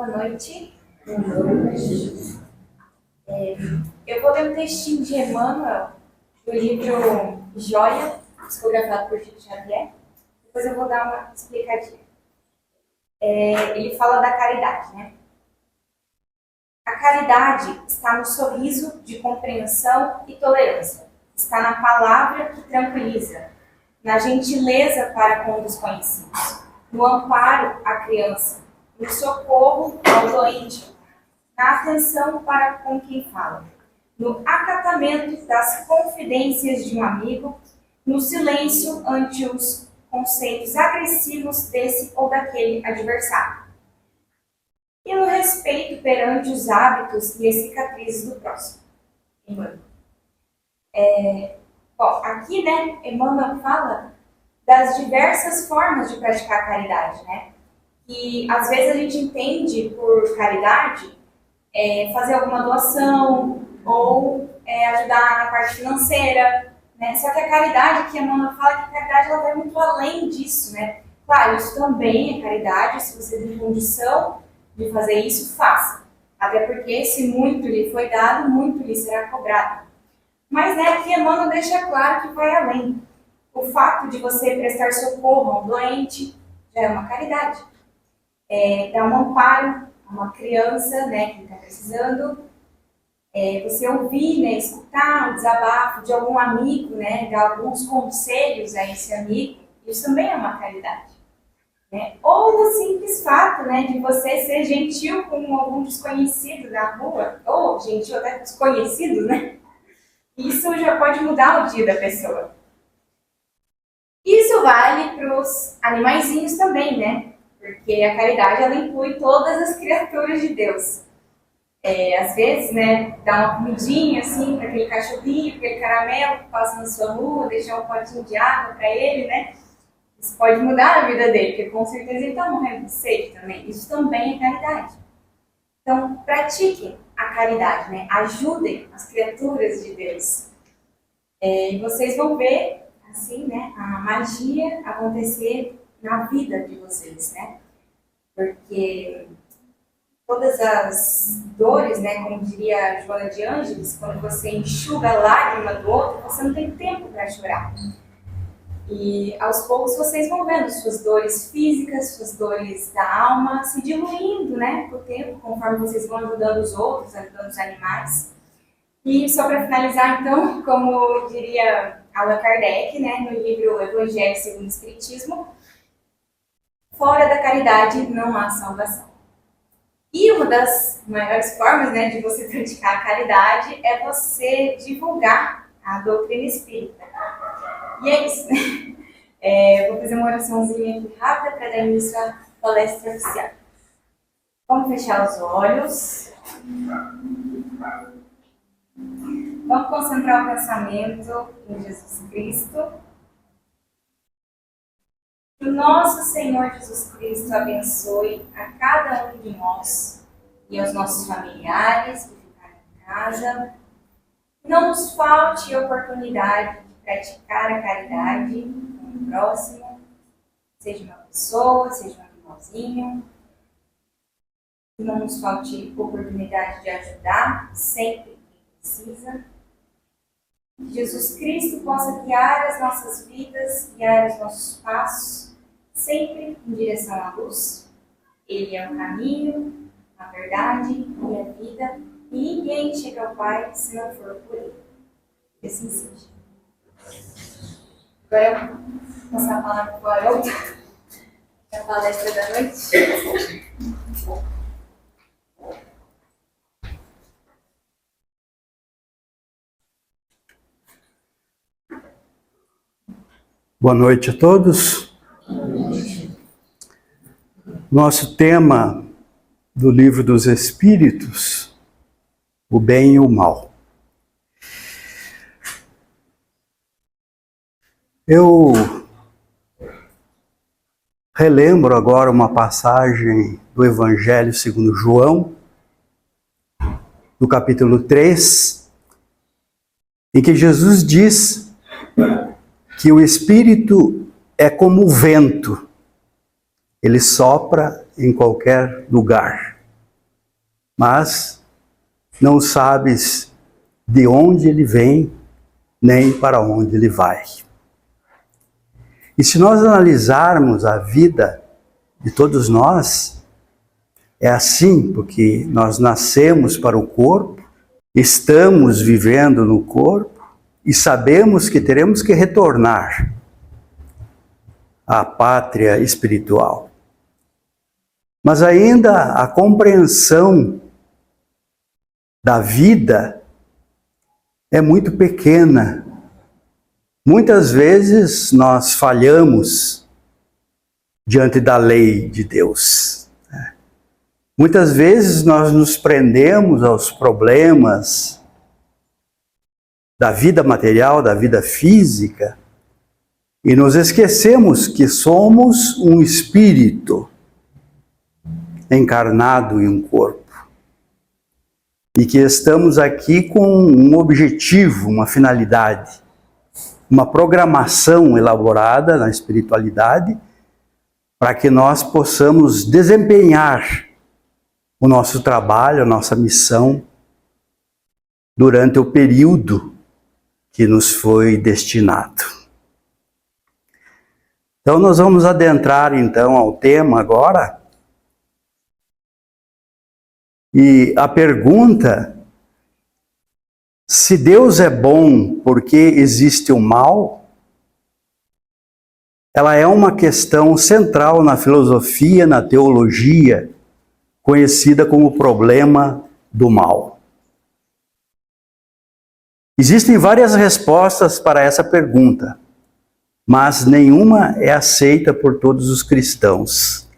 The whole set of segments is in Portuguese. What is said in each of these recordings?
Boa noite. Eu vou ler um textinho de Emmanuel, do livro Joia, psicografado por Chico Xavier. Depois eu vou dar uma explicadinha. Ele fala da caridade, né? A caridade está no sorriso de compreensão e tolerância. Está na palavra que tranquiliza, na gentileza para com os desconhecidos, no amparo à criança, no socorro ao doente, na atenção para com quem fala, no acatamento das confidências de um amigo, no silêncio ante os conceitos agressivos desse ou daquele adversário, e no respeito perante os hábitos e as cicatrizes do próximo. Aqui, né, Emmanuel fala das diversas formas de praticar a caridade, né? E às vezes a gente entende por caridade fazer alguma doação ou ajudar na parte financeira, né? Só que a caridade, que Emmanuel fala que a caridade ela vai muito além disso, né? Claro, isso também é caridade, se você tem condição de fazer isso, faça. Até porque se muito lhe foi dado, muito lhe será cobrado. Mas aqui Emmanuel deixa claro que vai além. O fato de você prestar socorro a um doente já é uma caridade. Dar um amparo a uma criança, né, que está precisando. Você ouvir, né, escutar o desabafo de algum amigo, né, dar alguns conselhos a esse amigo, isso também é uma caridade. Ou o simples fato, né, de você ser gentil com algum desconhecido na rua, ou gentil até desconhecido, né? Isso já pode mudar o dia da pessoa. Isso vale para os animaizinhos também, né? Porque a caridade, ela inclui todas as criaturas de Deus. Às vezes, né, dar uma comidinha, assim, para aquele cachorrinho, aquele caramelo que passa na sua rua, deixar um potinho de água para ele, né? Isso pode mudar a vida dele, porque com certeza ele está morrendo de sede também. Isso também é caridade. Então, pratiquem a caridade, né? Ajudem as criaturas de Deus. E vocês vão ver, assim, né, a magia acontecer na vida de vocês, né? Porque todas as dores, né, como diria Joana de Ângeles, quando você enxuga a lágrima do outro, você não tem tempo para chorar. E aos poucos vocês vão vendo suas dores físicas, suas dores da alma se diluindo, né, com o tempo, conforme vocês vão ajudando os outros, ajudando os animais. E só para finalizar, então, como diria Allan Kardec, né, no livro Evangelho segundo o Espiritismo, fora da caridade não há salvação. E uma das maiores formas, né, de você praticar a caridade é você divulgar a doutrina espírita. E é isso, né? Vou fazer uma oraçãozinha aqui rápida para dar início à palestra oficial. Vamos fechar os olhos. Vamos concentrar o pensamento em Jesus Cristo. Que o nosso Senhor Jesus Cristo abençoe a cada um de nós e aos nossos familiares que ficaram em casa. Não nos falte oportunidade de praticar a caridade com o próximo, seja uma pessoa, seja um irmãozinho. Não nos falte oportunidade de ajudar sempre que precisa. Que Jesus Cristo possa guiar as nossas vidas, guiar os nossos passos, sempre em direção à luz. Ele é o caminho, a verdade e a vida, e ninguém chega ao Pai se não for por Ele. Que assim seja. Agora eu vou passar a palavra para o Haroldo, para a palestra da noite. Boa noite a todos. Nosso tema do Livro dos Espíritos, o bem e o mal. Eu relembro agora uma passagem do Evangelho segundo João, no capítulo 3, em que Jesus diz que o Espírito é como o vento, ele sopra em qualquer lugar. mas não sabes de onde ele vem, nem para onde ele vai. E se nós analisarmos a vida de todos nós, é assim, porque nós nascemos para o corpo, estamos vivendo no corpo e sabemos que teremos que retornar à pátria espiritual. Mas ainda a compreensão da vida é muito pequena. Muitas vezes nós falhamos diante da lei de Deus. Muitas vezes nós nos prendemos aos problemas da vida material, da vida física, e nos esquecemos que somos um espírito encarnado em um corpo. E que estamos aqui com um objetivo, uma finalidade, uma programação elaborada na espiritualidade para que nós possamos desempenhar o nosso trabalho, a nossa missão durante o período que nos foi destinado. Então nós vamos adentrar então ao tema agora. E a pergunta, se Deus é bom porque existe o mal, ela é uma questão central na filosofia, na teologia, conhecida como o problema do mal. Existem várias respostas para essa pergunta, mas nenhuma é aceita por todos os cristãos.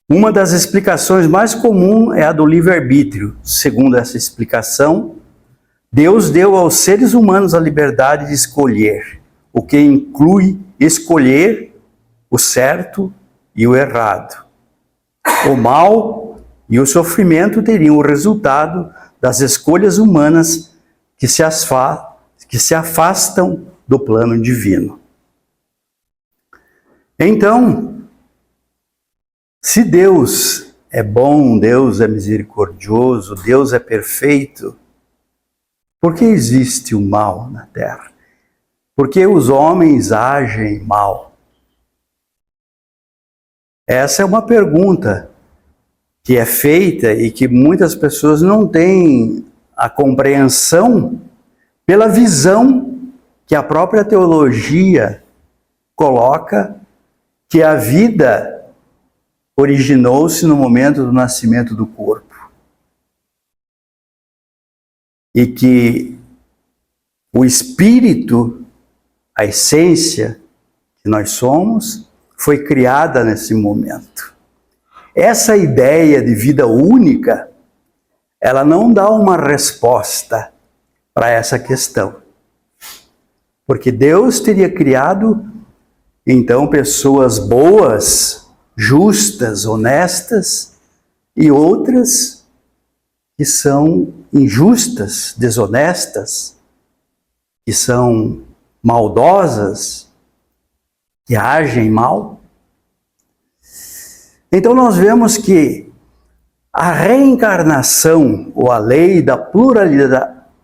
Uma das explicações mais comuns é a do livre-arbítrio. Segundo essa explicação, Deus deu aos seres humanos a liberdade de escolher, o que inclui escolher o certo e o errado. O mal e o sofrimento teriam o resultado das escolhas humanas que se afastam do plano divino. Então, se Deus é bom, Deus é misericordioso, Deus é perfeito, por que existe o mal na Terra? Por que os homens agem mal? Essa é uma pergunta que é feita e que muitas pessoas não têm a compreensão pela visão que a própria teologia coloca, que a vida originou-se no momento do nascimento do corpo. E que o espírito, a essência que nós somos, foi criada nesse momento. Essa ideia de vida única, ela não dá uma resposta para essa questão. Porque Deus teria criado, então, pessoas boas, justas, honestas, e outras que são injustas, desonestas, que são maldosas, que agem mal. Então nós vemos que a reencarnação, ou a lei da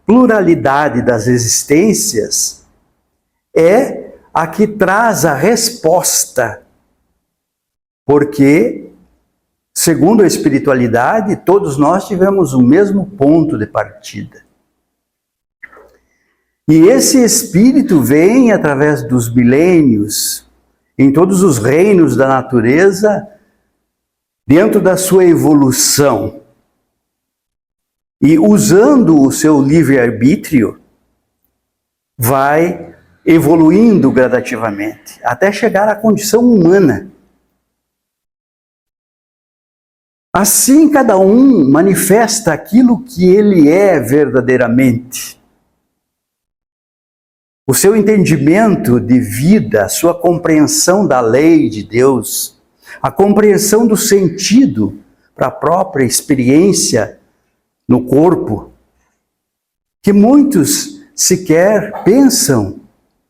pluralidade das existências, é a que traz a resposta. Porque, segundo a espiritualidade, todos nós tivemos o mesmo ponto de partida. E esse espírito vem através dos milênios, em todos os reinos da natureza, dentro da sua evolução. E usando o seu livre-arbítrio, vai evoluindo gradativamente, até chegar à condição humana. Assim, cada um manifesta aquilo que ele é verdadeiramente. O seu entendimento de vida, a sua compreensão da lei de Deus, a compreensão do sentido para a própria experiência no corpo, que muitos sequer pensam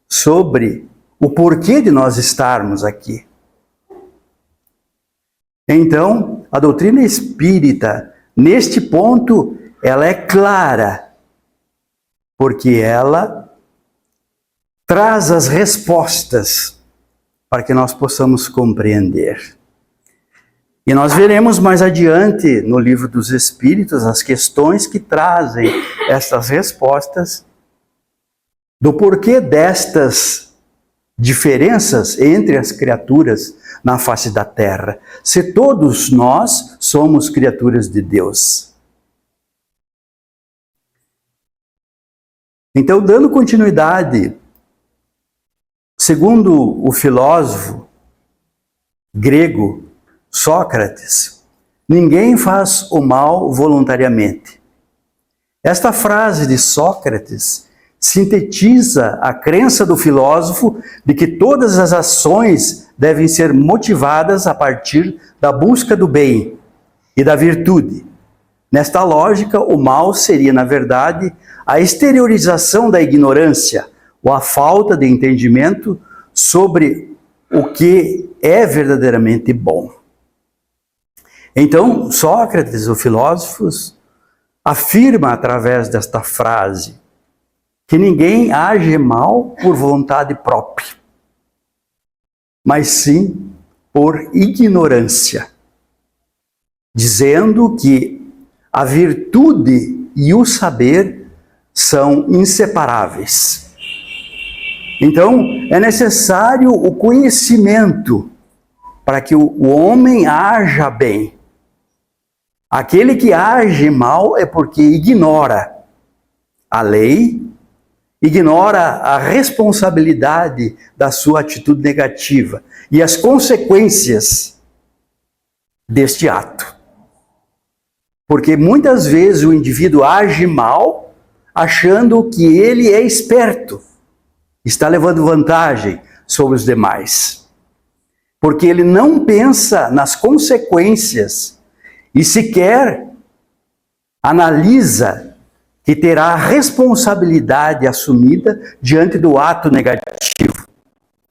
sobre o porquê de nós estarmos aqui. Então, a doutrina espírita neste ponto, ela é clara, porque ela traz as respostas para que nós possamos compreender. E nós veremos mais adiante, no livro dos Espíritos, as questões que trazem essas respostas do porquê destas diferenças entre as criaturas na face da terra, se todos nós somos criaturas de Deus. Então, dando continuidade, segundo o filósofo grego Sócrates, ninguém faz o mal voluntariamente. Esta frase de Sócrates sintetiza a crença do filósofo de que todas as ações devem ser motivadas a partir da busca do bem e da virtude. Nesta lógica, o mal seria, na verdade, a exteriorização da ignorância ou a falta de entendimento sobre o que é verdadeiramente bom. Então, Sócrates, o filósofo, afirma através desta frase que ninguém age mal por vontade própria, mas sim por ignorância, dizendo que a virtude e o saber são inseparáveis. Então, é necessário o conhecimento para que o homem haja bem. Aquele que age mal é porque ignora a lei, ignora a responsabilidade da sua atitude negativa e as consequências deste ato. Porque muitas vezes o indivíduo age mal achando que ele é esperto, está levando vantagem sobre os demais. Porque ele não pensa nas consequências e sequer analisa que terá a responsabilidade assumida diante do ato negativo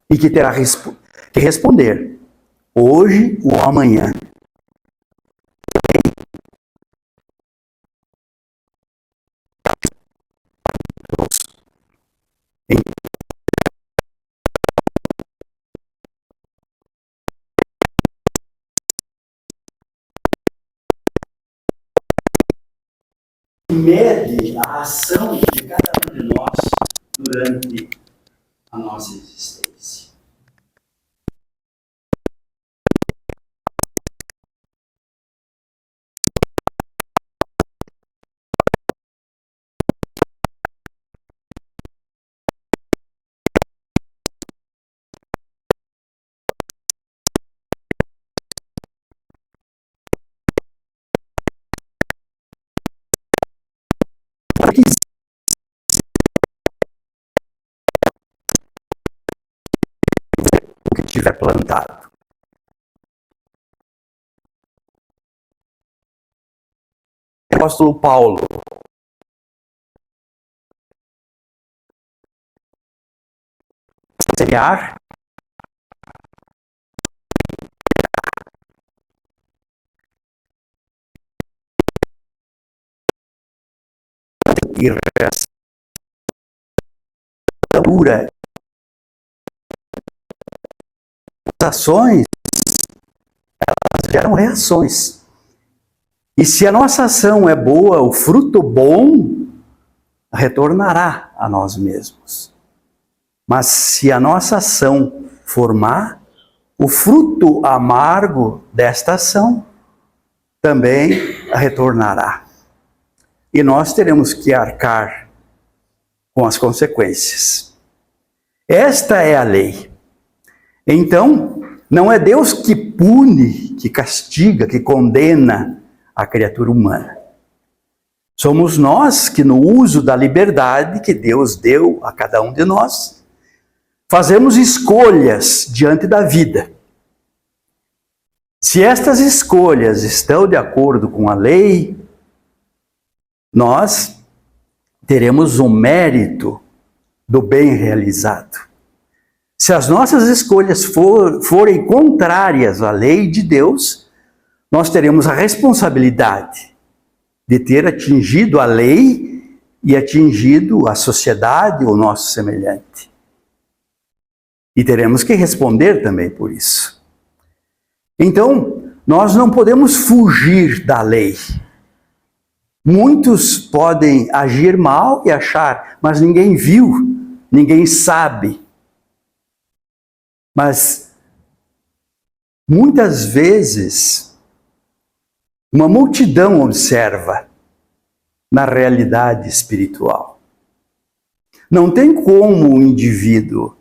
e que terá que responder hoje ou amanhã. Mede a ação de cada um de nós durante a nossa existência. O que tiver plantado. O apóstolo Paulo semear e restaura as ações, elas geram reações. E se a nossa ação é boa, o fruto bom retornará a nós mesmos. Mas se a nossa ação for má, o fruto amargo desta ação também retornará. E nós teremos que arcar com as consequências. Esta é a lei. Então, não é Deus que pune, que castiga, que condena a criatura humana. Somos nós que, no uso da liberdade que Deus deu a cada um de nós, fazemos escolhas diante da vida. Se estas escolhas estão de acordo com a lei, nós teremos o mérito do bem realizado. Se as nossas escolhas forem contrárias à lei de Deus, nós teremos a responsabilidade de ter atingido a lei e atingido a sociedade, o nosso semelhante. E teremos que responder também por isso. Então, nós não podemos fugir da lei. Muitos podem agir mal e achar, mas ninguém viu, ninguém sabe. Mas, muitas vezes, uma multidão observa na realidade espiritual. Não tem como o indivíduo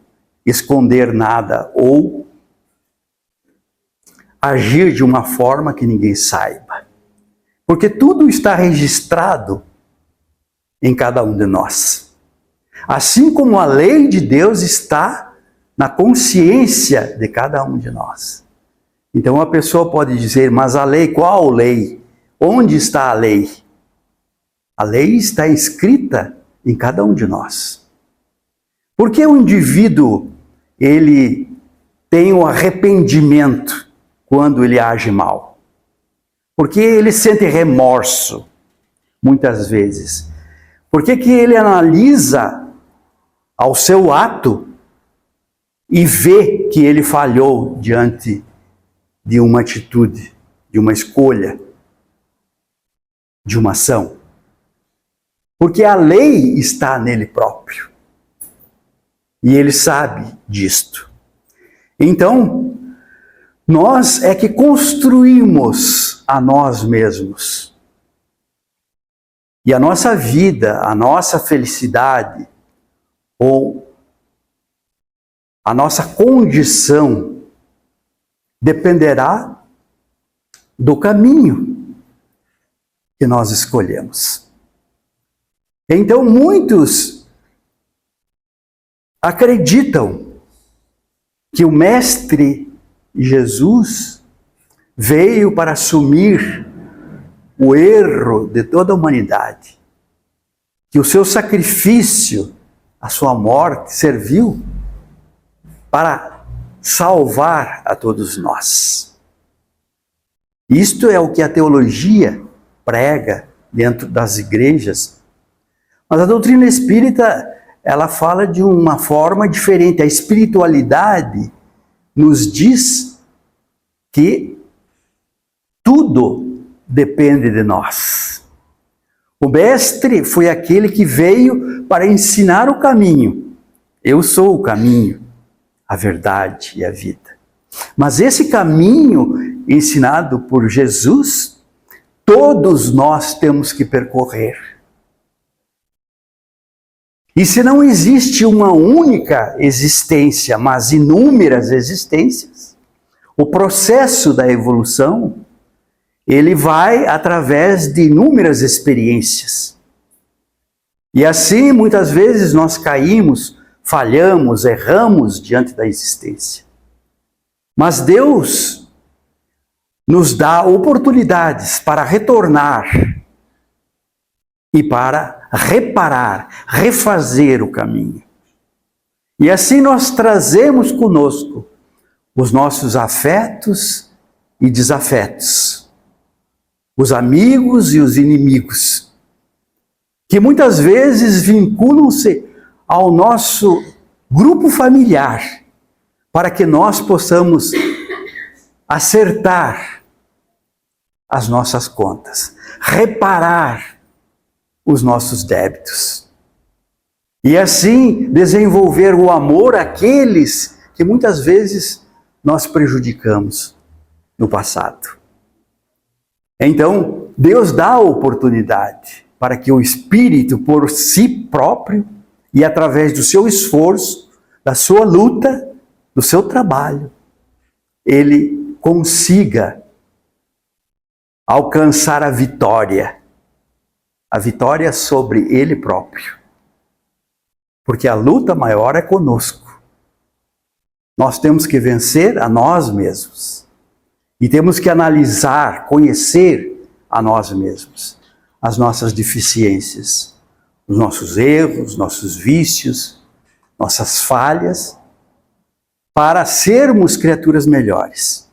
esconder nada ou agir de uma forma que ninguém saiba. Porque tudo está registrado em cada um de nós. Assim como a lei de Deus está na consciência de cada um de nós. Então a pessoa pode dizer, mas a lei, qual lei? Onde está a lei? A lei está escrita em cada um de nós. Por que o indivíduo, ele tem o arrependimento quando ele age mal? Porque ele sente remorso, muitas vezes. Por que ele analisa ao seu ato e vê que ele falhou diante de uma atitude, de uma escolha, de uma ação? Porque a lei está nele próprio. E ele sabe disto. Então, nós é que construímos a nós mesmos. E a nossa vida, a nossa felicidade, ou a nossa condição, dependerá do caminho que nós escolhemos. Então, muitos acreditam que o Mestre Jesus veio para assumir o erro de toda a humanidade, que o seu sacrifício, a sua morte, serviu para salvar a todos nós. Isto é o que a teologia prega dentro das igrejas. Mas a doutrina espírita, ela fala de uma forma diferente. A espiritualidade nos diz que tudo depende de nós. O Mestre foi aquele que veio para ensinar o caminho. Eu sou o caminho, a verdade e a vida. Mas esse caminho ensinado por Jesus, todos nós temos que percorrer. E se não existe uma única existência, mas inúmeras existências, o processo da evolução, ele vai através de inúmeras experiências. E assim, muitas vezes, nós caímos, falhamos, erramos diante da existência. Mas Deus nos dá oportunidades para retornar e para reparar, refazer o caminho. E assim nós trazemos conosco os nossos afetos e desafetos, os amigos e os inimigos, que muitas vezes vinculam-se ao nosso grupo familiar, para que nós possamos acertar as nossas contas, reparar os nossos débitos. E assim desenvolver o amor àqueles que muitas vezes nós prejudicamos no passado. Então, Deus dá a oportunidade para que o Espírito, por si próprio, e através do seu esforço, da sua luta, do seu trabalho, ele consiga alcançar a vitória sobre ele próprio. Porque a luta maior é conosco. Nós temos que vencer a nós mesmos. E temos que analisar, conhecer a nós mesmos, as nossas deficiências, os nossos erros, nossos vícios, nossas falhas, para sermos criaturas melhores,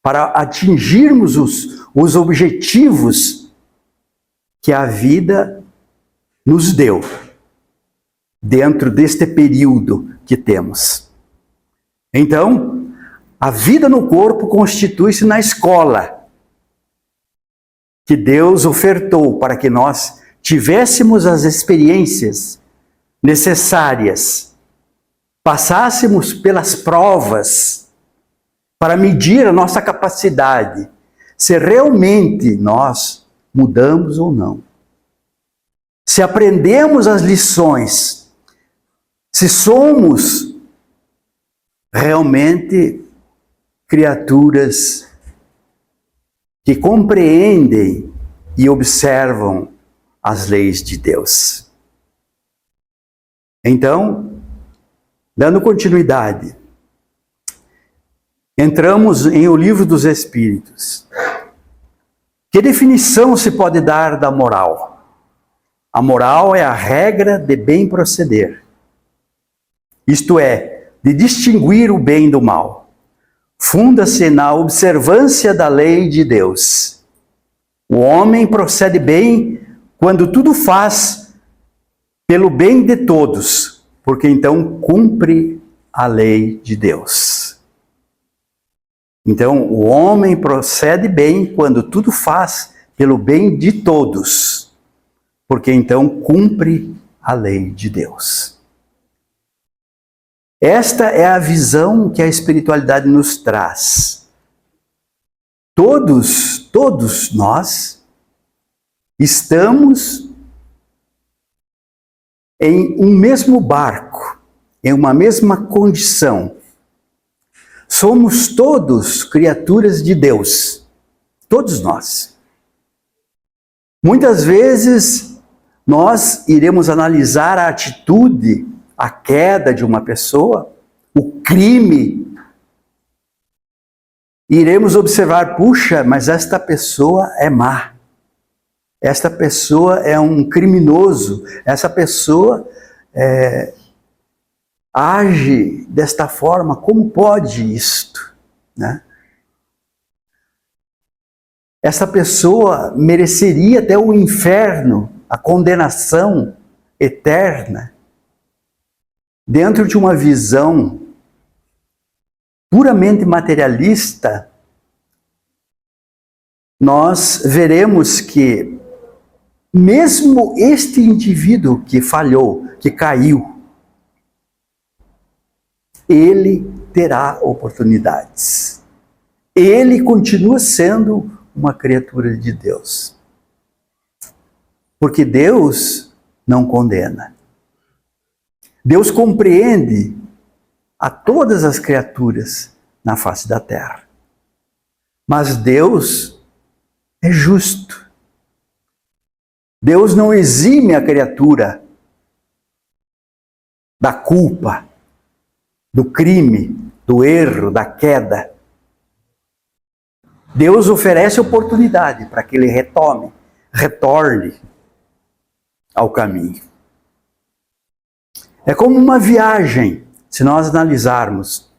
para atingirmos os objetivos que a vida nos deu dentro deste período que temos. Então, a vida no corpo constitui-se na escola que Deus ofertou para que nós tivéssemos as experiências necessárias, passássemos pelas provas para medir a nossa capacidade, se realmente nós mudamos ou não. Se aprendemos as lições, se somos realmente criaturas que compreendem e observam as leis de Deus. Então, dando continuidade, entramos em O Livro dos Espíritos. Que definição se pode dar da moral? A moral é a regra de bem proceder. Isto é, de distinguir o bem do mal. Funda-se na observância da lei de Deus. O homem procede bem quando tudo faz pelo bem de todos, porque então cumpre a lei de Deus. Então, o homem procede bem quando tudo faz pelo bem de todos, porque então cumpre a lei de Deus. Esta é a visão que a espiritualidade nos traz. Todos nós estamos em um mesmo barco, em uma mesma condição. Somos todos criaturas de Deus, todos nós. Muitas vezes nós iremos analisar a atitude, a queda de uma pessoa, o crime. Iremos observar, puxa, mas esta pessoa é má. Esta pessoa é um criminoso. Essa pessoa age desta forma. Como pode isto? Né? Essa pessoa mereceria até o inferno, a condenação eterna. Dentro de uma visão puramente materialista, nós veremos que mesmo este indivíduo que falhou, que caiu, ele terá oportunidades. Ele continua sendo uma criatura de Deus. Porque Deus não condena. Deus compreende a todas as criaturas na face da terra. Mas Deus é justo. Deus não exime a criatura da culpa, do crime, do erro, da queda. Deus oferece oportunidade para que ele retorne ao caminho. É como uma viagem, se nós analisarmos.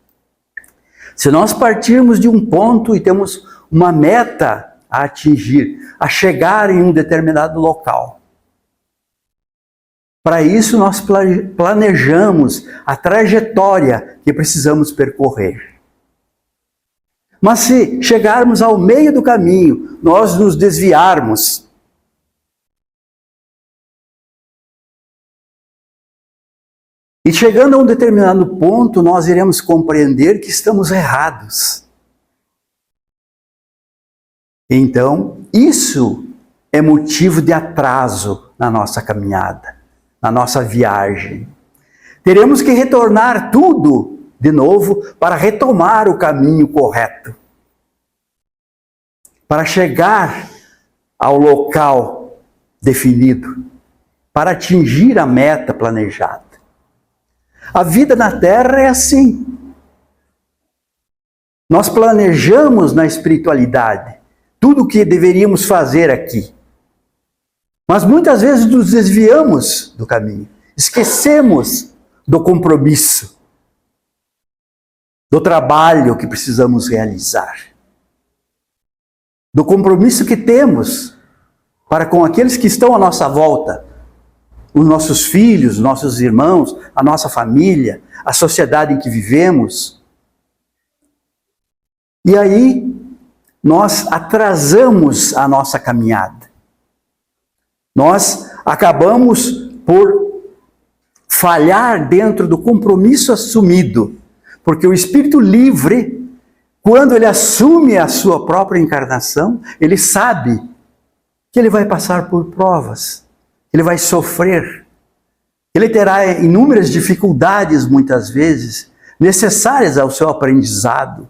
Se nós partirmos de um ponto e temos uma meta a atingir, a chegar em um determinado local. Para isso nós planejamos a trajetória que precisamos percorrer. Mas se chegarmos ao meio do caminho, nós nos desviarmos, e chegando a um determinado ponto, nós iremos compreender que estamos errados. Então, isso é motivo de atraso na nossa caminhada, na nossa viagem. Teremos que retornar tudo de novo para retomar o caminho correto. Para chegar ao local definido, para atingir a meta planejada. A vida na Terra é assim. Nós planejamos na espiritualidade tudo o que deveríamos fazer aqui. Mas muitas vezes nos desviamos do caminho. Esquecemos do compromisso, do trabalho que precisamos realizar. Do compromisso que temos para com aqueles que estão à nossa volta, os nossos filhos, nossos irmãos, a nossa família, a sociedade em que vivemos. E aí, nós atrasamos a nossa caminhada. Nós acabamos por falhar dentro do compromisso assumido, porque o Espírito livre, quando ele assume a sua própria encarnação, ele sabe que ele vai passar por provas, ele vai sofrer, ele terá inúmeras dificuldades, muitas vezes, necessárias ao seu aprendizado,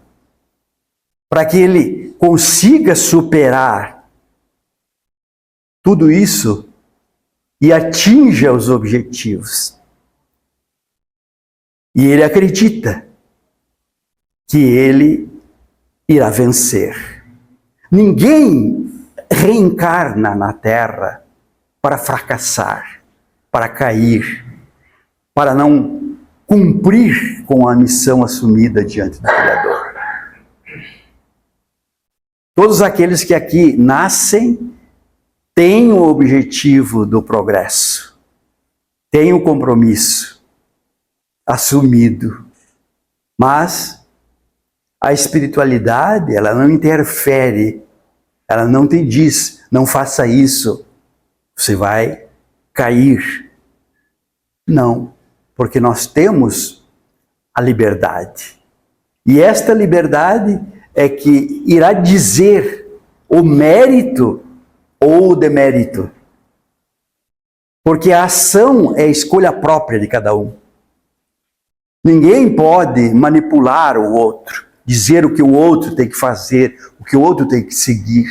para que ele consiga superar tudo isso e atinja os objetivos. E ele acredita que ele irá vencer. Ninguém reencarna na Terra para fracassar, para cair, para não cumprir com a missão assumida diante do Criador. Todos aqueles que aqui nascem têm o objetivo do progresso, têm o compromisso assumido, mas a espiritualidade, ela não interfere, ela não te diz, não faça isso, você vai cair. Não, porque nós temos a liberdade. E esta liberdade é que irá dizer o mérito ou o demérito. Porque a ação é a escolha própria de cada um. Ninguém pode manipular o outro, dizer o que o outro tem que fazer, o que o outro tem que seguir.